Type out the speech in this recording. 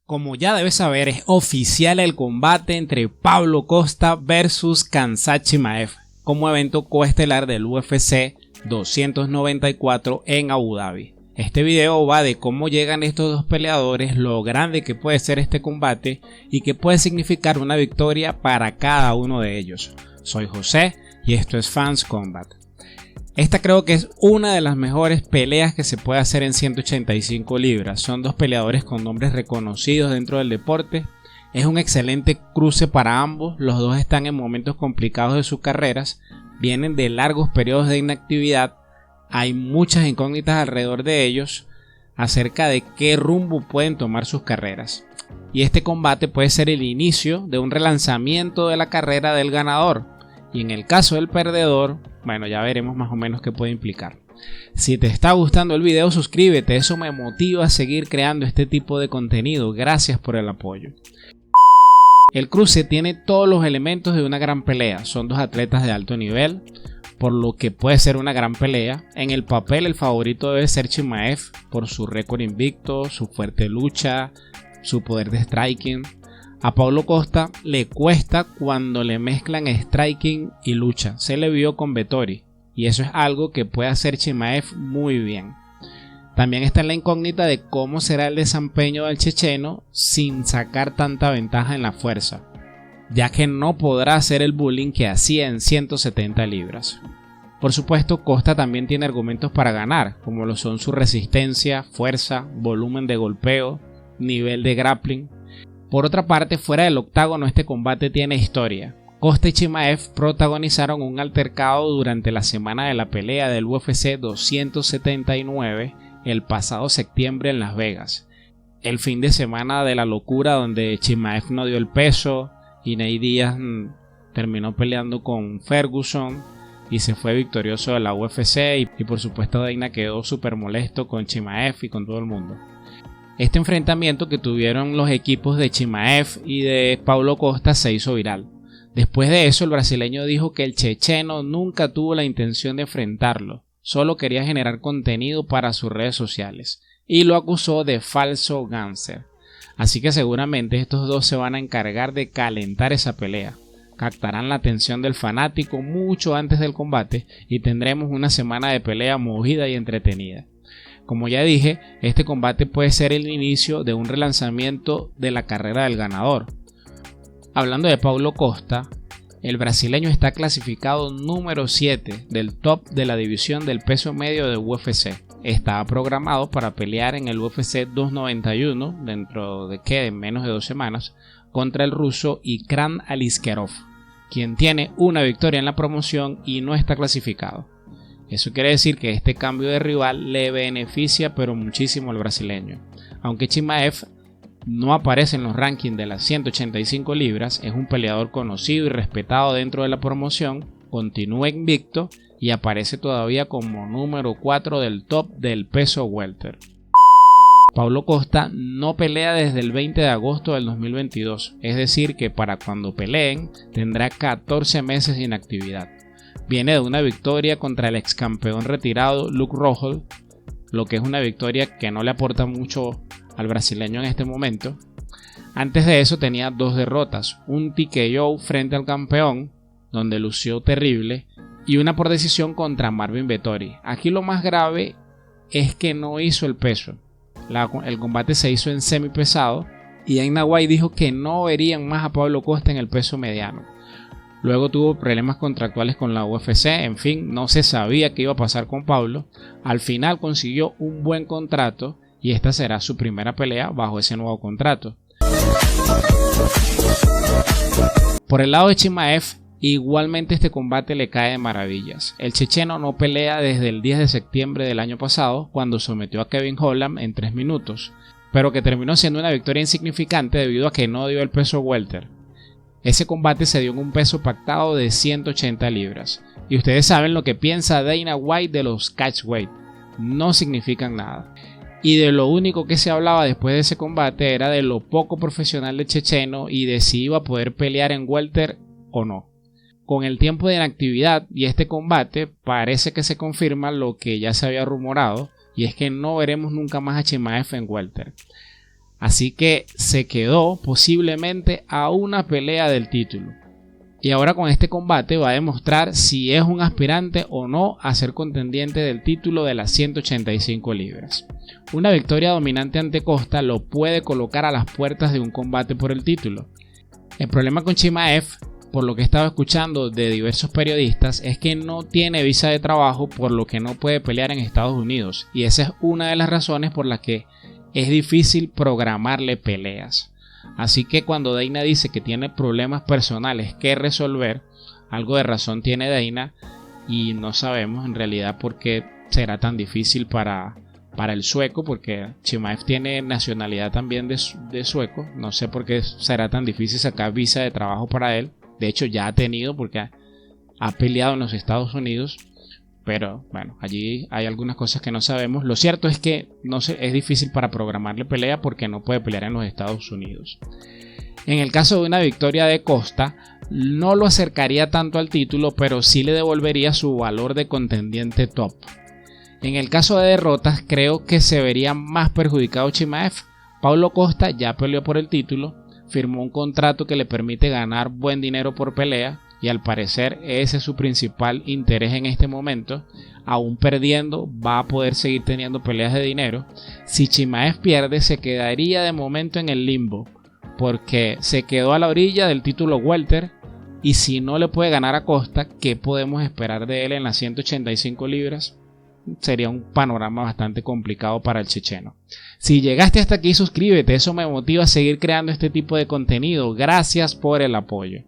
Como ya debes saber, es oficial el combate entre Paulo Costa versus Khamzat Chimaev como evento coestelar del UFC 294 en Abu Dhabi. Este video va de cómo llegan estos dos peleadores, lo grande que puede ser este combate y que puede significar una victoria para cada uno de ellos. Soy José y esto es Fans Combat. Esta creo que es una de las mejores peleas que se puede hacer en 185 libras. Son dos peleadores con nombres reconocidos dentro del deporte. Es un excelente cruce para ambos. Los dos están en momentos complicados de sus carreras. Vienen de largos periodos de inactividad. Hay muchas incógnitas alrededor de ellos acerca de qué rumbo pueden tomar sus carreras. Y este combate puede ser el inicio de un relanzamiento de la carrera del ganador. Y en el caso del perdedor, bueno, ya veremos más o menos qué puede implicar. Si te está gustando el video, suscríbete, eso me motiva a seguir creando este tipo de contenido. Gracias por el apoyo. El cruce tiene todos los elementos de una gran pelea. Son dos atletas de alto nivel, por lo que puede ser una gran pelea. En el papel el favorito debe ser Chimaev por su récord invicto, su fuerte lucha, su poder de striking. A Paulo Costa le cuesta cuando le mezclan striking y lucha. Se le vio con Vettori y eso es algo que puede hacer Chimaev muy bien. También está la incógnita de cómo será el desempeño del checheno sin sacar tanta ventaja en la fuerza, ya que no podrá hacer el bullying que hacía en 170 libras. Por supuesto, Costa también tiene argumentos para ganar, como lo son su resistencia, fuerza, volumen de golpeo, nivel de grappling. Por otra parte, fuera del octágono este combate tiene historia. Costa y Chimaev protagonizaron un altercado durante la semana de la pelea del UFC 279 el pasado septiembre en Las Vegas. El fin de semana de la locura donde Chimaev no dio el peso y Nate Diaz terminó peleando con Ferguson y se fue victorioso de la UFC y por supuesto Dana quedó súper molesto con Chimaev y con todo el mundo. Este enfrentamiento que tuvieron los equipos de Chimaev y de Paulo Costa se hizo viral. Después de eso el brasileño dijo que el checheno nunca tuvo la intención de enfrentarlo, solo quería generar contenido para sus redes sociales y lo acusó de falso gánster. Así que seguramente estos dos se van a encargar de calentar esa pelea. Captarán la atención del fanático mucho antes del combate y tendremos una semana de pelea movida y entretenida. Como ya dije, este combate puede ser el inicio de un relanzamiento de la carrera del ganador. Hablando de Paulo Costa, el brasileño está clasificado número 7 del top de la división del peso medio de UFC. Estaba programado para pelear en el UFC 291 dentro de menos de 2 semanas contra el ruso Ikram Aliskerov, quien tiene una victoria en la promoción y no está clasificado. Eso quiere decir que este cambio de rival le beneficia pero muchísimo al brasileño. Aunque Chimaev no aparece en los rankings de las 185 libras, es un peleador conocido y respetado dentro de la promoción, continúa invicto y aparece todavía como número 4 del top del peso welter. Paulo Costa no pelea desde el 20 de agosto del 2022, es decir que para cuando peleen tendrá 14 meses de inactividad. Viene de una victoria contra el ex campeón retirado Luke Rockhold, lo que es una victoria que no le aporta mucho al brasileño en este momento. Antes de eso tenía 2 derrotas, un TKO frente al campeón, donde lució terrible, y una por decisión contra Marvin Vettori. Aquí lo más grave es que no hizo el peso. El combate se hizo en semipesado y Dana White dijo que no verían más a Paulo Costa en el peso mediano. Luego tuvo problemas contractuales con la UFC, en fin, no se sabía qué iba a pasar con Paulo. Al final consiguió un buen contrato y esta será su primera pelea bajo ese nuevo contrato. Por el lado de Chimaev, igualmente este combate le cae de maravillas. El checheno no pelea desde el 10 de septiembre del año pasado, cuando sometió a Kevin Holland en 3 minutos, pero que terminó siendo una victoria insignificante debido a que no dio el peso welter. Ese combate se dio en un peso pactado de 180 libras. Y ustedes saben lo que piensa Dana White de los catchweight. No significan nada. Y de lo único que se hablaba después de ese combate era de lo poco profesional de checheno y de si iba a poder pelear en welter o no. Con el tiempo de inactividad y este combate parece que se confirma lo que ya se había rumorado, y es que no veremos nunca más a Chimaev en welter. Así que se quedó posiblemente a una pelea del título. Y ahora con este combate va a demostrar si es un aspirante o no a ser contendiente del título de las 185 libras. Una victoria dominante ante Costa lo puede colocar a las puertas de un combate por el título. El problema con Chimaev, por lo que he estado escuchando de diversos periodistas, es que no tiene visa de trabajo, por lo que no puede pelear en Estados Unidos. Y esa es una de las razones por las que es difícil programarle peleas. Así que cuando Dana dice que tiene problemas personales que resolver, algo de razón tiene Dana, y no sabemos en realidad por qué será tan difícil para el sueco, porque Chimaev tiene nacionalidad también de sueco. No sé por qué será tan difícil sacar visa de trabajo para él. De hecho ya ha tenido, porque ha peleado en los Estados Unidos. Pero bueno, allí hay algunas cosas que no sabemos. Lo cierto es que es difícil para programarle pelea porque no puede pelear en los Estados Unidos. En el caso de una victoria de Costa, no lo acercaría tanto al título, pero sí le devolvería su valor de contendiente top. En el caso de derrotas, creo que se vería más perjudicado Chimaev. Paulo Costa ya peleó por el título, firmó un contrato que le permite ganar buen dinero por pelea, y al parecer ese es su principal interés en este momento. Aún perdiendo, va a poder seguir teniendo peleas de dinero. Si Chimaev pierde, se quedaría de momento en el limbo, porque se quedó a la orilla del título welter, y si no le puede ganar a Costa, ¿qué podemos esperar de él en las 185 libras? Sería un panorama bastante complicado para el checheno. Si llegaste hasta aquí, suscríbete, eso me motiva a seguir creando este tipo de contenido. Gracias por el apoyo.